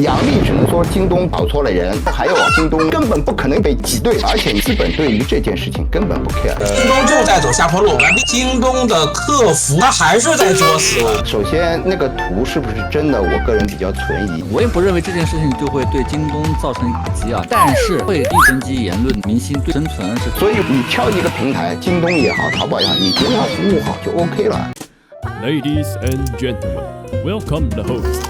杨笠只能说京东搞错了人，还有京东根本不可能被挤兑，而且资本对于这件事情根本不 care。京东就在走下坡路，京东的客服他还是在作死。首先，那个图是不是真的？我个人比较存疑。我也不认为这件事情就会对京东造成打击啊，但是会地升级言论，明星对生存是。所以你挑一个平台，京东也好，淘宝也好，你觉得它服务好就 OK 了。Ladies and gentlemen, welcome the host.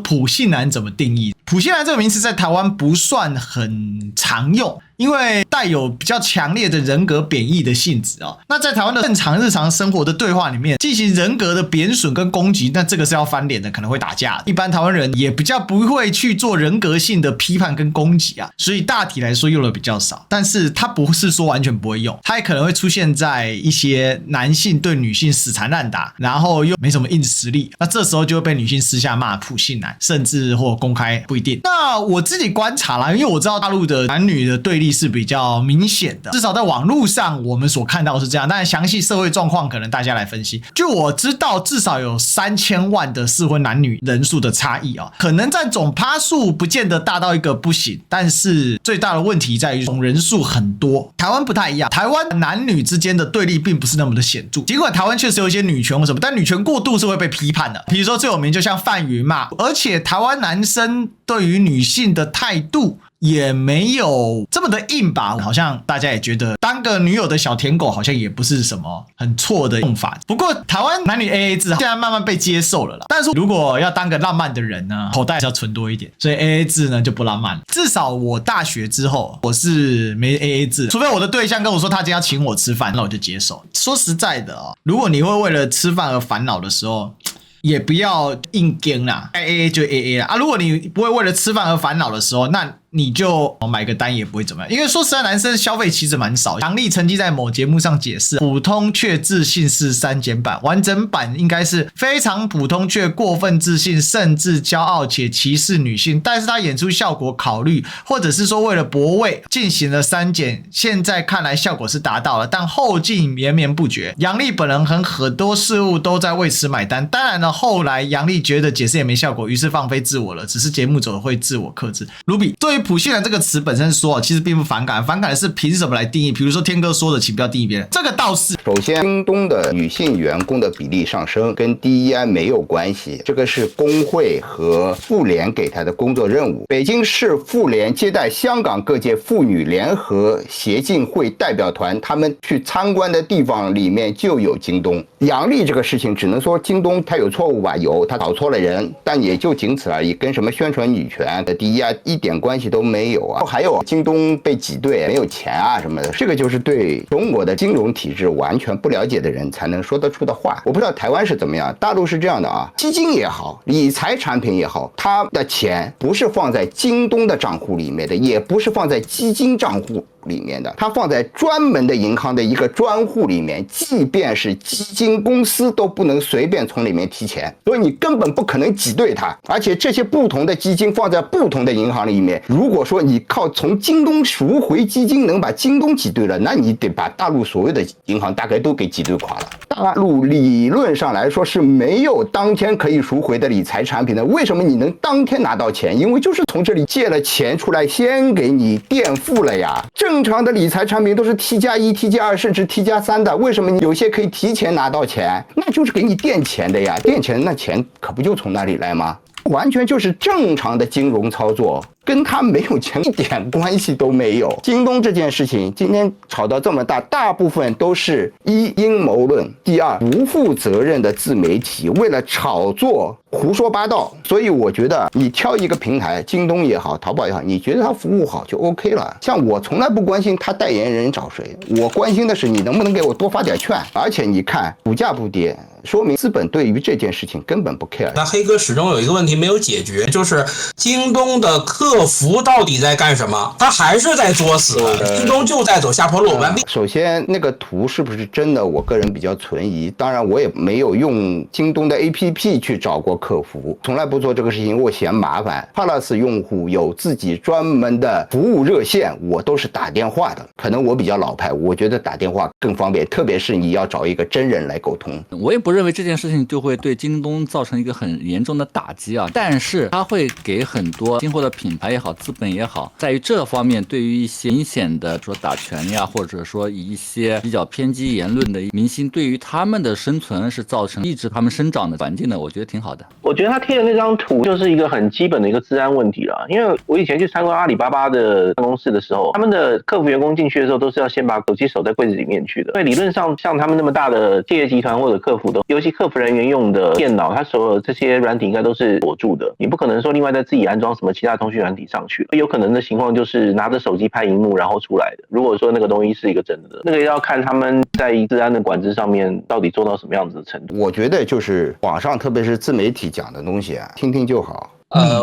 普信男怎么定义？普信男这个名词在台湾不算很常用，因为带有比较强烈的人格贬义的性质哦。那在台湾的正常日常生活的对话里面进行人格的贬损跟攻击，那这个是要翻脸的，可能会打架的。一般台湾人也比较不会去做人格性的批判跟攻击啊，所以大体来说用的比较少。但是它不是说完全不会用，它也可能会出现在一些男性对女性死缠烂打，然后又没什么硬实力，那这时候就会被女性私下骂普信男，甚至或公开不一定。那我自己观察啦，因为我知道大陆的男女的对立是比较明显的，至少在网络上我们所看到是这样，但详细社会状况可能大家来分析。就我知道至少有3000万的适婚男女人数的差异啊，可能占总趴数不见得大到一个不行，但是最大的问题在于总人数很多。台湾不太一样，台湾男女之间的对立并不是那么的显著，尽管台湾确实有一些女权或什么，但女权过度是会被批判的。比如说最有名就像范云嘛，而且台湾男生对于女性的态度也没有这么的硬吧，好像大家也觉得当个女友的小舔狗好像也不是什么很错的用法。不过台湾男女 AA 制现在慢慢被接受了啦，但是如果要当个浪漫的人呢，口袋是要存多一点，所以 AA 制呢就不浪漫了。至少我大学之后我是没 AA 制，除非我的对象跟我说他今天要请我吃饭，那我就接受。说实在的哦，如果你会为了吃饭而烦恼的时候，也不要硬跟啦，该 AA 就 AA 啦啊！如果你不会为了吃饭而烦恼的时候，那你就买个单也不会怎么样，因为说实在，男生消费其实蛮少。杨笠曾经在某节目上解释，普通却自信是删减版，完整版应该是非常普通却过分自信，甚至骄傲且歧视女性。但是他演出效果考虑，或者是说为了博味进行了删减，现在看来效果是达到了，但后劲绵绵不绝。杨笠本人很多事物都在为此买单，当然了，后来杨笠觉得解释也没效果，于是放飞自我了，只是节目组会自我克制。卢比对于普信男这个词本身说，其实并不反感，反感的是凭什么来定义？比如说天哥说的，请不要定义别人，这个倒是。首先，京东的女性员工的比例上升跟 DEI 没有关系，这个是工会和妇联给他的工作任务。北京市妇联接待香港各界妇女联合协进会代表团，他们去参观的地方里面就有京东。杨笠这个事情只能说京东他有错误吧，有，他搞错了人，但也就仅此而已，跟什么宣传女权的 DEI 一点关系都没有啊。还有京东被挤兑没有钱啊什么的，这个就是对中国的金融体制完全不了解的人才能说得出的话。我不知道台湾是怎么样，大陆是这样的啊，基金也好，理财产品也好，它的钱不是放在京东的账户里面的，也不是放在基金账户里面的，它放在专门的银行的一个专户里面，即便是基金公司都不能随便从里面提钱，所以你根本不可能挤兑它。而且这些不同的基金放在不同的银行里面，如果说你靠从京东赎回基金能把京东挤兑了，那你得把大陆所有的银行大概都给挤兑垮了。大陆理论上来说是没有当天可以赎回的理财产品的，为什么你能当天拿到钱？因为就是从这里借了钱出来，先给你垫付了呀。正常的理财产品都是 T+1、T+2 甚至 T+3 的，为什么你有些可以提前拿到钱？那就是给你垫钱的呀，垫钱那钱可不就从那里来吗？完全就是正常的金融操作，跟他没有钱一点关系都没有。京东这件事情今天吵到这么大，大部分都是一阴谋论，第二不负责任的自媒体为了炒作胡说八道。所以我觉得你挑一个平台，京东也好，淘宝也好，你觉得它服务好就 OK 了。像我从来不关心他代言人找谁，我关心的是你能不能给我多发点券。而且你看股价不跌，说明资本对于这件事情根本不 care。那黑哥始终有一个问题没有解决，就是京东的客客服到底在干什么？他还是在作死，京东就在走下坡路。首先，那个图是不是真的？我个人比较存疑。当然，我也没有用京东的 APP 去找过客服，从来不做这个事情，我嫌麻烦。Plus 用户有自己专门的服务热线，我都是打电话的。可能我比较老派，我觉得打电话更方便，特别是你要找一个真人来沟通。我也不认为这件事情就会对京东造成一个很严重的打击啊，但是它会给很多今后的品牌也好，资本也好，在于这方面对于一些明显的说打拳呀，或者说一些比较偏激言论的明星，对于他们的生存是造成抑制他们生长的环境的，我觉得挺好的。我觉得他贴的那张图就是一个很基本的一个治安问题了，因为我以前去参观阿里巴巴的办公室的时候，他们的客服员工进去的时候都是要先把手机守在柜子里面去的，所以理论上像他们那么大的企业集团或者客服的，尤其客服人员用的电脑，它所有这些软体应该都是锁住的，你不可能说另外再自己安装什么其他通讯软体上去，有可能的情况就是拿着手机拍荧幕然后出来的。如果说那个东西是一个真的，那个要看他们在治安的管制上面到底做到什么样子的程度。我觉得就是网上特别是自媒体讲的东西啊，听听就好。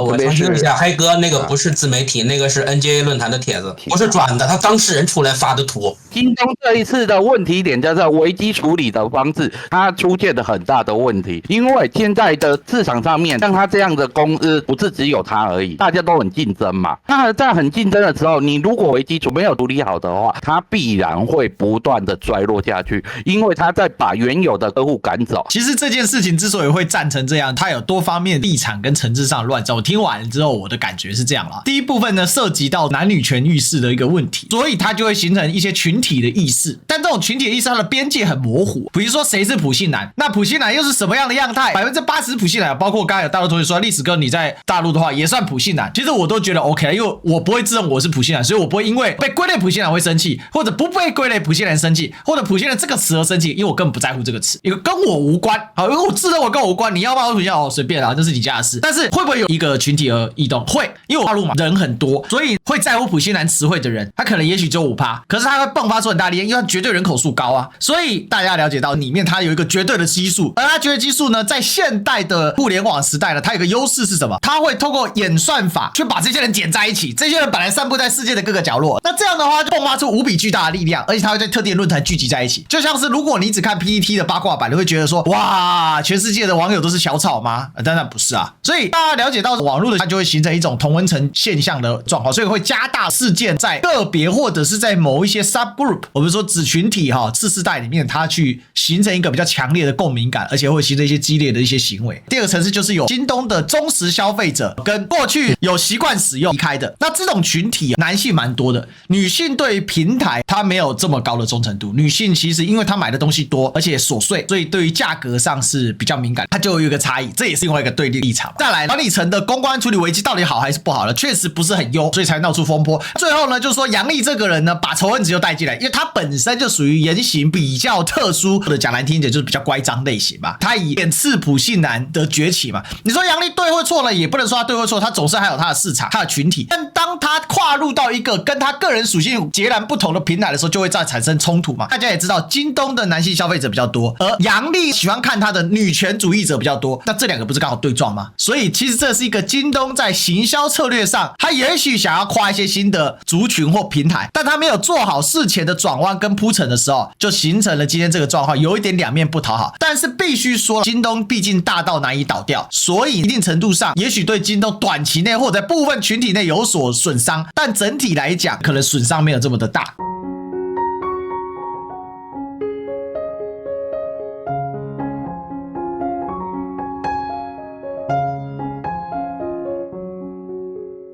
我澄清一下，黑哥那个不是自媒体，那个是 NGA 论坛的帖子，不是转的，他当事人出来发的图。京东这一次的问题点叫做危机处理的方式，它出现了很大的问题。因为现在的市场上面，像它这样的公司，不是只有它而已，大家都很竞争嘛。那在很竞争的时候，你如果危机处没有处理好的话，它必然会不断的衰落下去，因为它在把原有的客户赶走。其实这件事情之所以会战成这样，它有多方面立场跟层次上乱糟。我听完了之后，我的感觉是这样啦。第一部分呢，涉及到男女权意识的一个问题，所以它就会形成一些群体的意识。但这种群体的意识，它的边界很模糊。比如说谁是普信男，那普信男又是什么样的样态？80%普信男，包括刚才有大陆同学说，历史哥你在大陆的话也算普信男。其实我都觉得 OK， 因为我不会自认我是普信男，所以我不会因为被归类普信男会生气，或者不被归类普信男生气，或者普信男这个词而生气，因为我根本不在乎这个词，因为跟我无关。好，因为我自认我跟我无关，你要骂我普信男，随便啦，这是你家的事。但是会不会有一个群体而异动？会，因为大陆嘛人很多，所以会在乎普信男词汇的人，他可能也许只有5%，可是他会迸发出很大力量，因为他绝对人口数高啊。所以大家了解到里面它有一个绝对的基数，而它绝对基数呢，在现代的互联网时代呢，它有一个优势是什么？它会透过演算法去把这些人剪在一起，这些人本来散布在世界的各个角落，那这样的话就迸发出无比巨大的力量，而且它会在特定的论坛聚集在一起。就像是如果你只看 PTT 的八卦版，你会觉得说，哇，全世界的网友都是小草吗？当然不是啊。所以大家了解到网络的，它就会形成一种同温层现象的状况，所以会加大事件在个别或者是在某一些 subgroup， 我们说子群体次世代里面，它去形成一个比较强烈的共鸣感，而且会形成一些激烈的一些行为。第二个层次就是有京东的忠实消费者跟过去有习惯使用离开的，那这种群体男性蛮多的，女性对于平台它没有这么高的忠诚度。女性其实因为她买的东西多而且琐碎，所以对于价格上是比较敏感，它就有一个差异，这也是另外一个对立立场。再来，管理层的公关处理危机到底好还是不好呢？确实不是很优，所以才闹出风波。最后呢，就是说杨丽这个人呢，把仇恨值又带进来，因为他本身就属于言行比较特殊，或者讲难听一点就是比较乖张类型嘛。他以点刺普信男的崛起嘛，你说杨丽对或错了，也不能说他对或错，他总是还有他的市场、他的群体。但当他跨入到一个跟他个人属性截然不同的平台的时候，就会再产生冲突嘛。大家也知道，京东的男性消费者比较多，而杨丽喜欢看他的女权主义者比较多，那这两个不是刚好对撞吗？所以其实这是一个京东在行销策略上，他也许想要跨一些新的族群或平台，但他没有做好事前的转弯跟铺陈的时候，就形成了今天这个状况，有一点两面不讨好。但是必须说，京东毕竟大到难以倒掉，所以一定程度上也许对京东短期内或者在部分群体内有所损伤，但整体来讲可能损伤没有这么的大。